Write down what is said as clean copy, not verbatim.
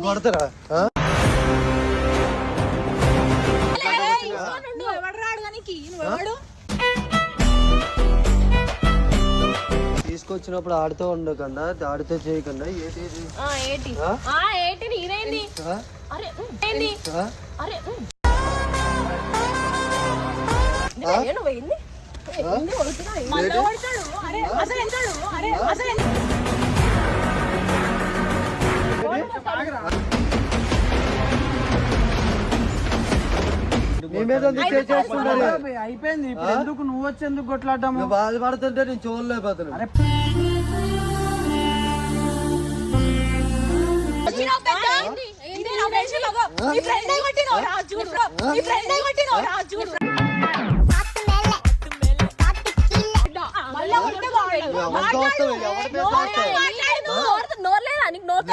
కొడతారా తీసుకొచ్చినప్పుడు ఆడుతూ ఉండకన్నా ఆడితే చేయకన్నా అయిపోయింది ఇప్పుడు ఎందుకు నువ్వు వచ్చి ఎందుకు కొట్లాడ్డాము బాధపడుతుంటే నేను చూడలేకపోతున్నా నోర్లేదా నీకు నోరు